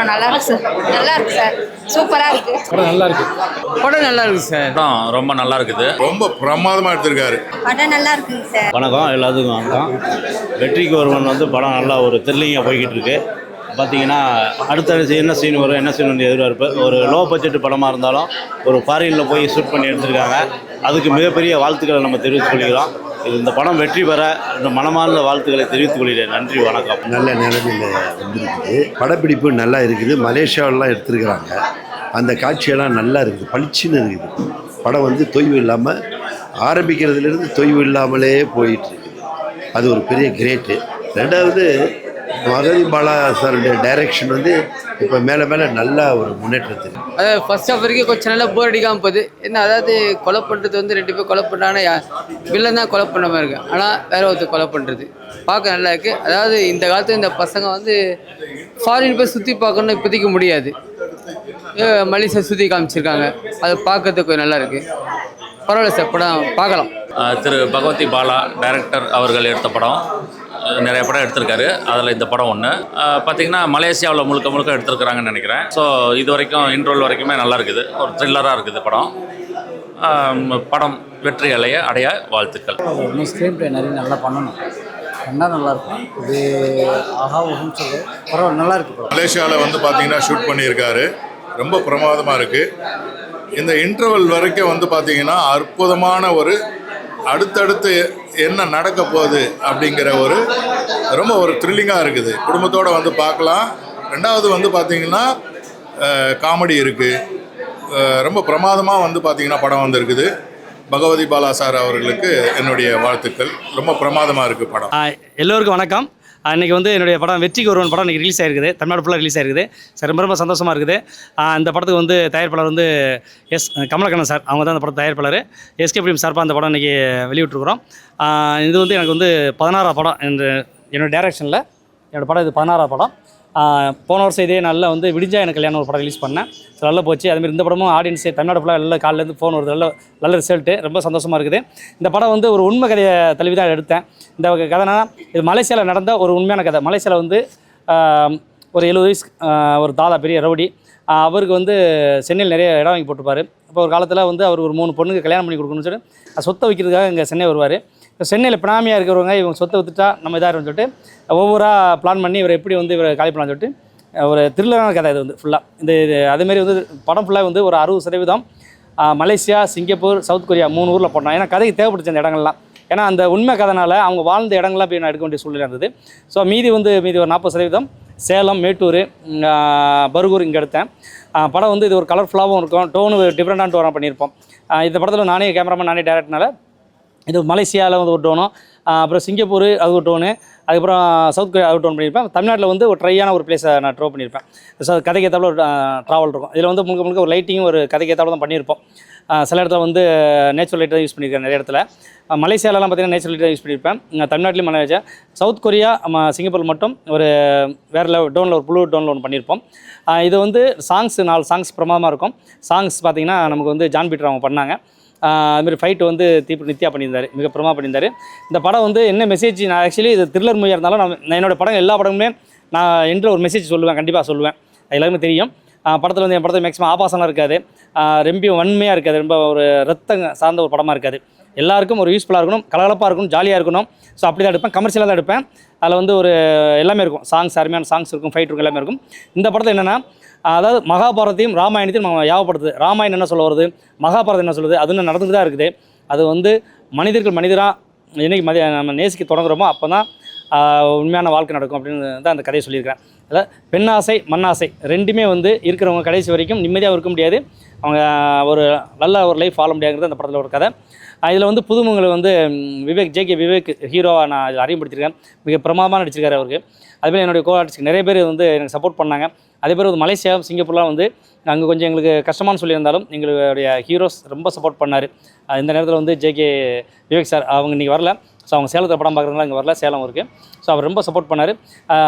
படம் நல்லா இருக்கு சார். நல்லா இருக்கு சார். சூப்பரா இருக்கு. படம் நல்லா இருக்கு. படம் நல்லா இருக்கு சார். படம் ரொம்ப நல்லா இருக்குது. ரொம்ப பிரமாதமாக எடுத்திருக்காரு. படம் நல்லா இருக்குங்க சார். வணக்கம் எல்லாத்துக்கும் வணக்கம். வெற்றிக்கு ஒருவன் வந்து படம் நல்லா ஒரு த்ரில்லிங்காக போய்கிட்டு இருக்கு. பார்த்தீங்கன்னா அடுத்த என்ன சீன் வரும் என்ன சீன் வந்து எதிர்பார்ப்பு. ஒரு லோ பட்ஜெட் படமாக இருந்தாலும் ஒரு ஃபாரினில் போய் ஷூட் பண்ணி எடுத்திருக்காங்க. அதுக்கு மிகப்பெரிய வாழ்த்துக்களை நம்ம தெரிவித்துக் கொள்கிறோம். இந்த படம் வெற்றி பெற இந்த மனமார்ந்த வாழ்த்துக்களை தெரிவித்துக் கொள்கிறேன். நன்றி, வணக்கம். நல்ல நிலைமையில் வந்துருக்குது. படப்பிடிப்பு நல்லா இருக்குது. மலேசியாவிலாம் எடுத்துருக்குறாங்க. அந்த காட்சியெல்லாம் நல்லா இருக்குது, பளிச்சுன்னு இருக்குது. படம் வந்து தொய்வு இல்லாமல் ஆரம்பிக்கிறதுலேருந்து தொய்வு இல்லாமலே போயிட்டுருக்குது. அது ஒரு பெரிய கிரேட்டு. ரெண்டாவது மகதி பாலா சாருடைய டைரக்ஷன் வந்து இப்போ மேலே மேலே நல்லா ஒரு முன்னேற்றத்துக்கு. அதாவது ஃபர்ஸ்ட் ஆஃப் வரைக்கும் கொஞ்சம் நல்லா போர் அடிக்காமல் போகுது. என்ன அதாவது கொலை பண்ணுறது வந்து 2 பேர் கொலை பண்ணுறாங்கன்னா வில்லன் தான் கொலை பண்ண மாதிரி இருக்குது. ஆனால் வேற ஒருத்தர் கொலை பண்ணுறது பார்க்க நல்லா இருக்குது. அதாவது இந்த காலத்தில் இந்த பசங்க வந்து ஃபாரின் போய் சுற்றி பார்க்கணுன்னு இப்போதைக்கு முடியாது. மலேசியா சுற்றி காமிச்சிருக்காங்க. அது பார்க்கறதுக்கு நல்லா இருக்குது. பரவாயில்ல சார், படம் பார்க்கலாம். திரு பகவதி பாலா டைரக்டர் அவர்கள் எடுத்த படம். நிறைய படம் எடுத்திருக்காரு. அதில் இந்த படம் ஒன்று. பார்த்திங்கன்னா மலேசியாவில் முழுக்க எடுத்திருக்கிறாங்கன்னு நினைக்கிறேன். ஸோ இது வரைக்கும் இன்ட்ரோல் வரைக்குமே நல்லா இருக்குது. ஒரு த்ரில்லராக இருக்குது படம். படம் வெற்றி அடைய வாழ்த்துக்கள். ஸ்க்ரீன் ப்ளே நிறைய நல்லா பண்ணணும். பண்ணால் நல்லாயிருக்கும். இது ஆஹா ஊன்னு சொல்லு பரவாயில்ல, நல்லா இருக்குது படம். மலேசியாவில் வந்து பார்த்தீங்கன்னா ஷூட் பண்ணியிருக்காரு. ரொம்ப பிரமாதமாக இருக்குது. இந்த இன்டர்வல் வரைக்கும் வந்து பார்த்தீங்கன்னா அற்புதமான ஒரு அடுத்தடுத்து என்ன நடக்க போகுது அப்படிங்கிற ஒரு த்ரில்லிங்காக இருக்குது. குடும்பத்தோடு வந்து பார்க்கலாம். ரெண்டாவது வந்து பார்த்திங்கன்னா காமெடி இருக்குது. ரொம்ப பிரமாதமாக வந்து பார்த்திங்கன்னா படம் வந்துருக்குது. பகவதி பாலா சார் அவர்களுக்கு என்னுடைய வாழ்த்துக்கள். ரொம்ப பிரமாதமாக இருக்குது படம். எல்லோருக்கும் வணக்கம். இன்றைக்கி வந்து என்னுடைய படம் வெற்றிக்கு ஒருவன் படம் இன்றைக்கி ரிலீஸ் ஆகிருக்குது. தமிழ்நாடு ஃபுல்லாக ரிலீஸ் ஆகிருக்குது சார். ரொம்ப சந்தோஷமாக இருக்குது. இந்த படத்துக்கு வந்து தயாரிப்பாளர் வந்து கமலக்கண்ணன் சார். அவங்க தான் அந்த படத்தை தயாரிப்பாளர். எஸ்கே பிலிம் சார்பாக அந்த படம் இன்றைக்கி வெளியிட்ருக்குறோம். இது வந்து எனக்கு வந்து 16ஆம் படம். என்னோடய டைரக்ஷனில் என்னோடய படம் இது 16ஆம் படம். போன வருஷம் இதே நாளில் வந்து விடிஞ்சா எனக்கு கல்யாணம் ஒரு படம் ரிலீஸ் பண்ணேன். ஸோ நல்லா போச்சு. அதுமாதிரி இந்த படமும் ஆடியன்ஸு தமிழ்நாடு ஃபுல்லாக நல்ல காலிலேருந்து ஃபோன் வருது. நல்ல ரிசல்ட்டு. ரொம்ப சந்தோஷமாக இருக்குது. இந்த படம் வந்து ஒரு உண்மை கதையை தழுவி தான் எடுத்தேன். இந்த கதைனா இது மலேசியாவில் நடந்த ஒரு உண்மையான கதை. மலேசியாவில் வந்து ஒரு 70 வயசு ஒரு தாதா, பெரிய ரவுடி. அவருக்கு வந்து சென்னையில் நிறைய இடம் வாங்கி போட்டுப்பார். இப்போ ஒரு காலத்தில் வந்து அவர் ஒரு 3 பொண்ணுக்கு கல்யாணம் பண்ணி கொடுக்கணும்னு சொல்லிட்டு சொத்தை வைக்கிறதுக்காக இங்கே சென்னை வருவார். சென்னையில் பினாமியாக இருக்கிறவங்க இவங்க சொத்தை விற்றுட்டா நம்ம இதாகிடும் சொல்லிட்டு ஒவ்வொருவராக பிளான் பண்ணி இவர் எப்படி வந்து இவரை காலி பண்ணலான்னு சொல்லிட்டு ஒரு த்ரில்லரான கதை இது வந்து ஃபுல்லாக. அதேமாரி வந்து படம் ஃபுல்லாக வந்து ஒரு 60% மலேசியா, சிங்கப்பூர், சவுத் கொரியா 3 ஊரில் போட்டோம். ஏன்னா கதைக்கு தேவைப்படுச்சு அந்த இடங்கள்லாம். ஏன்னா அந்த உண்மை கதைனால அவங்க வாழ்ந்த இடங்கள்லாம் போய் நான் எடுக்க வேண்டிய சூழ்நிலை இருந்தது. ஸோ மீதி ஒரு 40% சேலம், மேட்டூர், பர்கூர் இங்கே எடுத்தேன். படம் வந்து இது ஒரு கலர்ஃபுல்லாகவும் இருக்கும். டோனு டிஃப்ரெண்டான டோனாக பண்ணியிருப்போம். இந்த படத்தில் நானே கேமராமேன், நானே டேரக்டர்னால இது மலேசியாவில் வந்து ஒரு டோனும், அப்புறம் சிங்கப்பூர் அது ஒரு டோனு, அதுக்கப்புறம் சவுத் கொரியா அது டோன் பண்ணியிருப்பேன். தமிழ்நாட்டில் வந்து ஒரு ட்ரையான ஒரு பிளேஸை நான் ட்ரோ பண்ணியிருப்பேன். ஸோ கதைக்கு ஏற்றாப்புல ஒரு ட்ராவல் இருக்கும். இதில் வந்து முழுக்க ஒரு லைட்டிங்கும் ஒரு கதைக்கு ஏற்றாப்புல தான் பண்ணியிருப்போம். சில இடத்துல வந்து நேச்சுரல் லைட் தான் யூஸ் பண்ணியிருக்கேன். நிறைய இடத்துல மலேசியாலலாம் பார்த்திங்கன்னா நேச்சுரல் லைட் தான் யூஸ் பண்ணியிருப்பேன். தமிழ்நாட்டிலையும் மலேசியா, சவுத் கொரியா, சிங்கப்பூர் மட்டும் ஒரு வேறு டோனில் ஒரு ப்ளூ டோனில் ஒன்று பண்ணியிருப்போம். இது வந்து 4 சாங்ஸ் பிரமாதமாக இருக்கும். சாங்ஸ் பார்த்திங்கன்னா நமக்கு வந்து ஜான் பீட்டர் அவங்க பண்ணாங்க. அதுமாதிரி ஃபைட்டு வந்து நித்யா பண்ணியிருந்தார். மிக பிரமா பண்ணியிருந்தார். இந்த படம் வந்து என்ன மெசேஜ், நான் ஆக்சுவலி இது த்ரில்லர் மூவியாக இருந்தாலும் நான் என்னோடய படம் எல்லா படமுமே நான் என்ற ஒரு மெசேஜ் சொல்லுவேன், கண்டிப்பாக சொல்லுவேன். எல்லாருமே தெரியும். படத்தில் வந்து என் படத்தில் மேக்ஸிமம் ஆபாசம்லாம் இருக்காது, ரொம்ப வன்மையாக இருக்காது, ரொம்ப ஒரு ரத்தம் சார்ந்த ஒரு படமாக இருக்காது. எல்லாருக்கும் ஒரு யூஸ்ஃபுல்லாக இருக்கணும், கலகலப்பாக இருக்கணும், ஜாலியாக இருக்கணும். ஸோ அப்படி தான் எடுப்பேன். கமர்ஷியலாக தான் எடுப்பேன். அதில் வந்து ஒரு எல்லாமே இருக்கும். சாங்ஸ், அருமையான சாங்ஸ் இருக்கும், ஃபைட் இருக்கும், எல்லாமே இருக்கும். இந்த படத்தில் என்னென்னா அதாவது மகாபாரத்தையும் ராமாயணத்தையும் நம்ம ஞாபகப்படுத்துது. ராமாயணம் என்ன சொல்ல வருது, மகாபாரதம் என்ன சொல்லுது, அது இன்னும் நடந்துட்டு தான் இருக்குது. அது வந்து மனிதராக என்றைக்கு நம்ம நேசிக்க தொடங்குறோமோ அப்போ தான் உண்மையான வாழ்க்கை நடக்கும் அப்படின்னு தான் அந்த கதையை சொல்லியிருக்கிறேன். அதில் பெண்ணாசை, மண்ணாசை ரெண்டுமே வந்து இருக்கிறவங்க கடைசி வரைக்கும் நிம்மதியாக இருக்க முடியாது. அவங்க ஒரு நல்ல ஒரு லைஃப் வாழ முடியாதுங்கிறது அந்த படத்தில் ஒரு கதை. இதில் வந்து புதுமுகங்களை வந்து ஜேகே விவேக் ஹீரோவாக நான் இதில் அறிமுகப்படுத்தியிருக்கேன். மிக பிரமாதமாக நடிச்சிருக்காரு அவருக்கு. அதுமாதிரி என்னுடைய ஆர்டிஸ்ட் நிறைய பேர் வந்து எனக்கு சப்போர்ட் பண்ணாங்க. அதே பேர் வந்து மலேசியா, சிங்கப்பூர்லாம் வந்து அங்கே கொஞ்சம் எங்களுக்கு கஷ்டமானு சொல்லியிருந்தாலும் எங்களுடைய ஹீரோஸ் ரொம்ப சப்போர்ட் பண்ணார். இந்த நேரத்தில் வந்து ஜேகே விவேக் சார் அவங்க இன்றைக்கி வரல. ஸோ அவங்க சேலத்தில் படம் பார்க்குறதுனால இங்கே வரல, சேலம் இருக்குது. ஸோ அவர் ரொம்ப சப்போர்ட் பண்ணார்.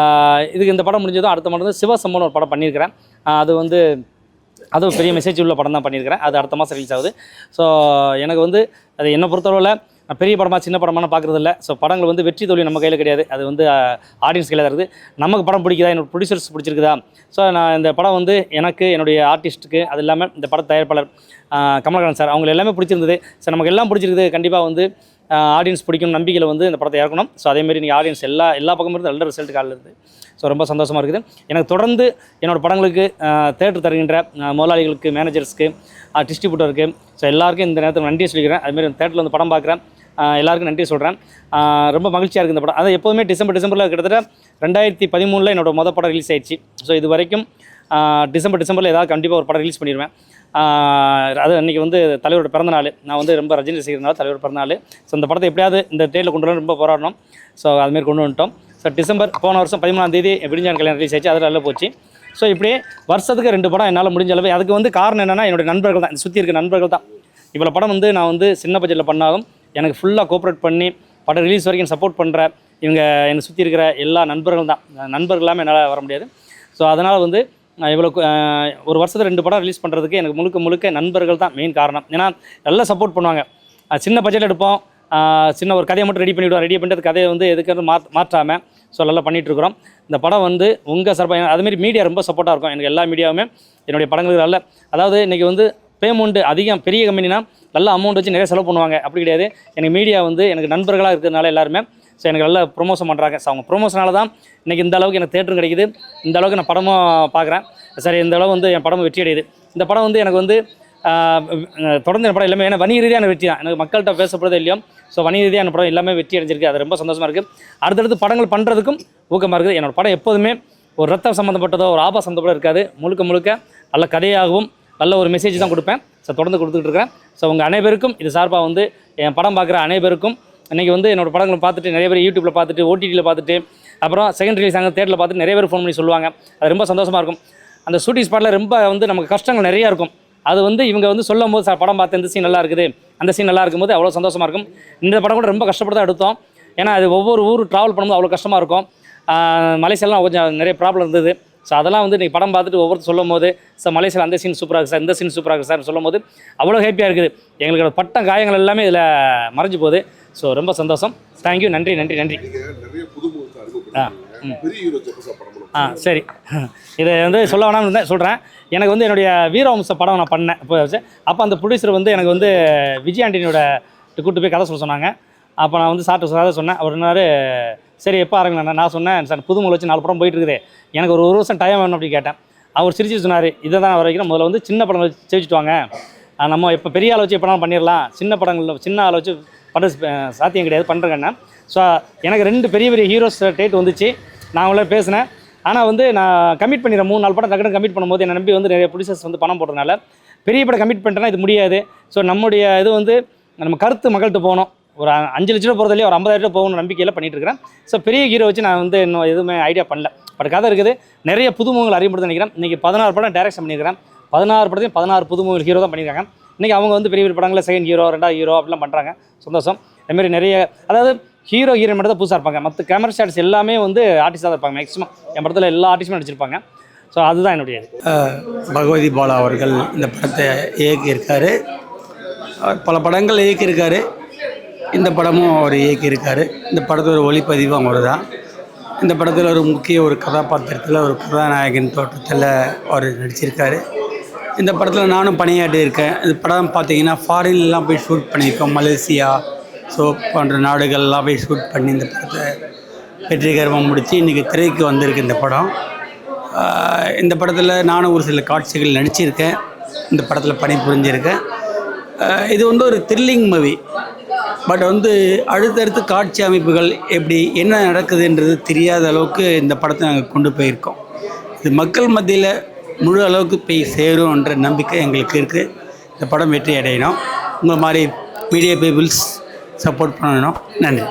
இதுக்கு இந்த படம் முடிஞ்சதும் அடுத்த படம் வந்து சிவசம்மன் ஒரு படம் பண்ணியிருக்கிறேன். அது வந்து அது ஒரு பெரிய மெசேஜ் உள்ள படம் தான் பண்ணியிருக்கிறேன். அது அடுத்த மாதம் ரிலீஸ் ஆகுது. ஸோ எனக்கு வந்து அது என்னை பொறுத்தளவில் பெரிய படமாக சின்ன படமான பார்க்குறது இல்லை. ஸோ படங்கள் வந்து வெற்றி தோல்வி நம்ம கையில் கிடையாது, அது வந்து ஆடியன்ஸ் கையில் தான் இருக்குது. நமக்கு படம் பிடிக்குதா, என்னோட ப்ரொடியூசர்ஸ் பிடிச்சிருக்குதா. ஸோ நான் இந்த படம் வந்து எனக்கு, என்னுடைய ஆர்டிஸ்ட்டுக்கு, அது இல்லாமல் இந்த பட தயாரிப்பாளர் கமலக்கண்ணன் சார் அவங்க எல்லாமே பிடிச்சிருந்தது. ஸோ நமக்கு எல்லாம் பிடிச்சிருக்குது. கண்டிப்பாக வந்து ஆடியன்ஸ் பிடிக்கும் நம்பிக்கையில் வந்து இந்த படத்தை இறக்கணும். ஸோ அதேமாதிரி நீங்கள் ஆடியன்ஸ் எல்லா பக்கமும் இருந்து நல்ல ரிசல்ட் காலில் இருக்குது. ஸோ ரொம்ப சந்தோஷமாக இருக்குது. எனக்கு தொடர்ந்து என்னோடய படங்களுக்கு தேட்டர் தருகின்ற முதலாளிகளுக்கு, மேனேஜர்ஸ்க்கு, டிஸ்ட்ரிபியூட்டருக்கு, ஸோ எல்லாருக்கும் இந்த நேரத்தில் நன்றி சொல்லிக்கிறேன். அதுமாதிரி தேட்டரில் வந்து படம் பார்க்குறேன் எல்லாருக்கும் நன்றி சொல்கிறேன். ரொம்ப மகிழ்ச்சியாக இருக்குது இந்த படம். அது எப்போதுமே டிசம்பரில் கிட்டத்தட்ட 2013 என்னோடய மொதல் படம் ரிலீஸ் ஆயிடுச்சு. ஸோ இது வரைக்கும் டிசம்பரில் ஏதாவது கண்டிப்பாக ஒரு படம் ரிலீஸ் பண்ணிடுவேன். அது அன்றைக்கி வந்து தலைவரோட பிறந்தநாள். நான் வந்து ரொம்ப ரஜினி ரசிகர்னால தலைவரோட பிறந்தநாள். ஸோ இந்த படத்தை எப்படியாவது இந்த டேட்டில் கொண்டு வர ரொம்ப போராடணும். ஸோ அதுமாரி கொண்டு வந்துட்டோம். ஸோ டிசம்பர் போன வருஷம் 13ஆம் தேதி விடிஞ்சான் கல்யாணம் ரிலீஸ் ஆச்சு. அதில் நல்லா போச்சு. ஸோ இப்படியே வருஷத்துக்கு 2 படம் என்னால் முடிஞ்ச அளவு. அதுக்கு வந்து காரணம் என்னென்னா என்னுடைய நண்பர்கள் தான், சுற்றி இருக்க நண்பர்கள் தான். இவ்வளோ படம் வந்து நான் வந்து சின்ன பட்ஜெட்டில் பண்ணாலும் எனக்கு ஃபுல்லாக கோஆப்ரேட் பண்ணி படம் ரிலீஸ் வரைக்கும் சப்போர்ட் பண்ணுற இவங்க என்னை சுற்றி இருக்கிற எல்லா நண்பர்கள் தான். நண்பர்கள் இல்லாமல் என்னால் வர முடியாது. ஸோ அதனால் வந்து இவ்வளோ ஒரு வருஷத்தில் 2 படம் ரிலீஸ் பண்ணுறதுக்கு எனக்கு முழுக்க நண்பர்கள் தான் மெயின் காரணம். ஏன்னா நல்லா சப்போர்ட் பண்ணுவாங்க. சின்ன பட்ஜெட்டில் எடுப்போம், சின்ன ஒரு கதையை மட்டும் ரெடி பண்ணிவிட்டு அந்த கதையை வந்து எதுக்கு மாற்றாமல் ஸோ நல்லா பண்ணிகிட்ருக்குறோம். இந்த படம் வந்து உங்கள் சார்பாக அதுமாரி மீடியா ரொம்ப சப்போர்ட்டாக இருக்கும். எனக்கு எல்லா மீடியாவுமே என்னுடைய படங்களுக்கு நல்ல, அதாவது இன்றைக்கி வந்து பேமெண்ட்டு அதிகம் பெரிய கம்பெனினா நல்ல அமௌண்ட் வச்சு நிறைய செலவு பண்ணுவாங்க. அப்படி கிடையாது. எனக்கு மீடியா வந்து எனக்கு நண்பர்களாக இருக்கிறதுனால எல்லாருமே ஸோ எனக்கு நல்லா ப்ரொமோஷன் பண்ணுறாங்க. ஸோ அவங்க ப்ரொமோஷனால தான் இன்றைக்கி இந்த அளவுக்கு எனக்கு தேட்டரும் கிடைக்குது, இந்த அளவுக்கு நான் படமும் பார்க்குறேன். சரி, இந்த அளவு வந்து என் படமும் வெற்றி அடையுது. இந்த படம் வந்து எனக்கு வந்து தொடர்ந்து என் படம் எல்லாமே ஏன்னா வணிக ரீதியான வெற்றி தான். எனக்கு மக்கள்கிட்ட பேசப்படுறதே இல்லையோ ஸோ வணிக ரீதியான படம் எல்லாமே வெற்றி அடைஞ்சிருக்கு. அது ரொம்ப சந்தோஷமாக இருக்குது. அடுத்தடுத்து படங்கள் பண்ணுறதுக்கும் ஊக்கமாக இருக்குது. என்னோடய படம் எப்போதுமே ஒரு ரத்தம் சம்மந்தப்பட்டதோ ஒரு ஆபா சம்மந்தப்பட்டோ இருக்காது. முழுக்க நல்ல கதையாகவும் நல்ல ஒரு மெசேஜ் தான் கொடுப்பேன். ஸோ தொடர்ந்து கொடுத்துட்டு இருக்கிறேன். ஸோ உங்கள் அனைவருக்கும் இது சார்பாக வந்து என் படம் பார்க்குற அனைவருக்கும் இன்றைக்கி வந்து என்னோடய படங்களை பார்த்துட்டு நிறைய பேர் யூடியூப்பில் பார்த்துட்டு, ஓடிடியில் பார்த்துட்டு, அப்புறம் செகண்ட் ரிலீஸ் ஆக தேட்டரில் பார்த்துட்டு நிறைய பேர் ஃபோன் பண்ணி சொல்லுவாங்க. அது ரொம்ப சந்தோஷமாக இருக்கும். அந்த ஷூட்டிங் ஸ்பாட்டில் ரொம்ப வந்து நமக்கு கஷ்டங்கள் நிறையா இருக்கும். அது வந்து இவங்க வந்து சொல்லும் போது, சார் படம் பார்த்து இந்த சீன் நல்லா இருக்குது, அந்த சீன் நல்லா இருக்கும்போது அவ்வளோ சந்தோஷமாக இருக்கும். இந்த படம் கூட ரொம்ப கஷ்டப்பட்டு தான் எடுத்தோம். ஏன்னா அது ஒவ்வொரு ஊர் ட்ராவல் பண்ணும்போது அவ்வளோ கஷ்டமாக இருக்கும். மலேசியாலாம் கொஞ்சம் நிறைய ப்ராப்ளம் இருந்தது. ஸோ அதெல்லாம் வந்து நீங்கள் படம் பார்த்துட்டு ஒவ்வொருத்தர் சொல்லும் போது, சார் மலேசியாவில் அந்த சீன் சூப்பராக இருக்குது சார், இந்த சீன் சூப்பராக இருக்குது சார் சொல்லும் போது அவ்வளோ ஹேப்பியாக இருக்குது. எங்களுக்கு பட்ட காயங்கள் எல்லாமே இதில் மறைஞ்சு போகுது. ஸோ ரொம்ப சந்தோஷம். தேங்க்யூ. நன்றி. சரி, இதை வந்து சொல்ல வேணாம்னு இருந்தேன், சொல்கிறேன். எனக்கு வந்து என்னுடைய வீரவம்ச படம் நான் பண்ணேன். இப்போ அப்போ அந்த ப்ரொடியூசர் வந்து எனக்கு வந்து விஜய் ஆண்டனியோட கூப்பிட்டு போய் கதை சொல்ல சொன்னாங்க. அப்போ நான் வந்து சார்ட்ட சொன்னேன். அவர் என்னாரு, சரி எப்போ ஆரம்பிக்கணும். நான் சொன்னேன், சார் புதுமுக வச்சு 4 படம் போயிட்டுருக்குது, எனக்கு ஒரு வருஷம் டைம் வேணும் அப்படி கேட்டேன். அவர் சிரிச்சு சொன்னார், இதை தான் வர வைக்கிறேன், முதல்ல வந்து சின்ன படங்கள் வச்சு ஜெயிச்சுட்டு வாங்க, நம்ம இப்போ பெரிய ஆள் வச்சு எப்போனாலும் பண்ணிடலாம், சின்ன படங்களில் சின்ன ஆள் வச்சு பண்ணுறது சாத்தியம் கிடையாது, பண்ணுறேங்கண்ணா. ஸோ எனக்கு 2 பெரிய ஹீரோஸ் டேட் வந்துச்சு. நான் அவங்கள பேசினேன். ஆனால் வந்து நான் கமிட் பண்ணிடுறேன். 3-4 படம் டக்குனு கமிட் பண்ணும்போது என்னை நம்பி வந்து நிறைய ப்ரொடியூசர்ஸ் வந்து பணம் போடுறதுனால பெரிய படம் கமிட் பண்ணிட்டேன்னா இது முடியாது. ஸோ நம்முடைய இது வந்து நம்ம கருத்து மக்கள்கிட்ட போகணும். ஒரு 5 லட்ச ரூபா போகிறதுலேயே ஒரு 50,000 ரூபா போகணும் நம்பிக்கையில் பண்ணிகிட்டு இருக்கிறேன். ஸோ பெரிய ஹீரோ வச்சு நான் வந்து இன்னும் எதுவுமே ஐடியா பண்ணல. பட் கதை இருக்குது, நிறைய புதுமுகங்கள் அறிமுகப்படுத்த நினைக்கிறேன். இன்றைக்கி 16 படம் டைரக்ஷன் பண்ணியிருக்கிறேன். 16 படத்தையும் 16 புதுமுகங்கள் ஹீரோ தான் பண்ணியிருக்காங்க. இன்றைக்கி அவங்க வந்து பெரிய படங்களில் செகண்ட் ஹீரோ, 2வது ஹீரோ அப்படிலாம் பண்ணுறாங்க. சந்தோஷம். அதுமாரி நிறைய, அதாவது ஹீரோ ஹீரோயின் மட்டும் தான் புதுசாக இருப்பாங்க. மற்ற கேமரா ஸ்டார்ஸ் எல்லாமே வந்து ஆர்டிஸ்டாக தான் இருப்பாங்க. மேக்ஸிமம் என் படத்தில் எல்லா ஆர்டிஸ்ட்டுமே நடிச்சிருப்பாங்க. ஸோ அதுதான் என்னுடைய இது. பகவதி பாலா அவர்கள் இந்த படத்தை இயக்கியிருக்காரு. பல படங்கள் இயக்கியிருக்காரு. இந்த படமும் அவர் இயக்கியிருக்காரு. இந்த படத்தோட ஒளிப்பதிவும் அவர் தான். இந்த படத்தில் ஒரு முக்கிய ஒரு கதாபாத்திரத்தில் ஒரு கதாநாயகன் தோற்றத்தில் அவர் நடிச்சிருக்காரு. இந்த படத்தில் நானும் பணியாற்றியிருக்கேன். இந்த படம் பார்த்திங்கன்னா ஃபாரின்லாம் போய் ஷூட் பண்ணியிருக்கோம். மலேசியா போன்ற நாடுகள்லாம் போய் ஷூட் பண்ணி இந்த படத்தை வெற்றிகரமாக முடித்து இன்றைக்கி திரைக்கு வந்திருக்கு இந்த படம். இந்த படத்தில் நானும் ஒரு சில காட்சிகள் நடிச்சிருக்கேன். இந்த படத்தில் பணிபுரிஞ்சிருக்கேன். இது வந்து ஒரு த்ரில்லிங் மூவி. பட் வந்து அடுத்தடுத்து காட்சி அமைப்புகள் எப்படி என்ன நடக்குதுன்றது தெரியாத அளவுக்கு இந்த படத்தை நாங்கள் கொண்டு போயிருக்கோம். இது மக்கள் மத்தியில் முழு அளவுக்கு போய் சேரும்ன்ற நம்பிக்கை எங்களுக்கு இருக்குது. இந்த படம் வெற்றி அடையணும். உங்கள் மாதிரி மீடியா பீப்புள்ஸ் சப்போர்ட் பண்ணணும். நன்றி.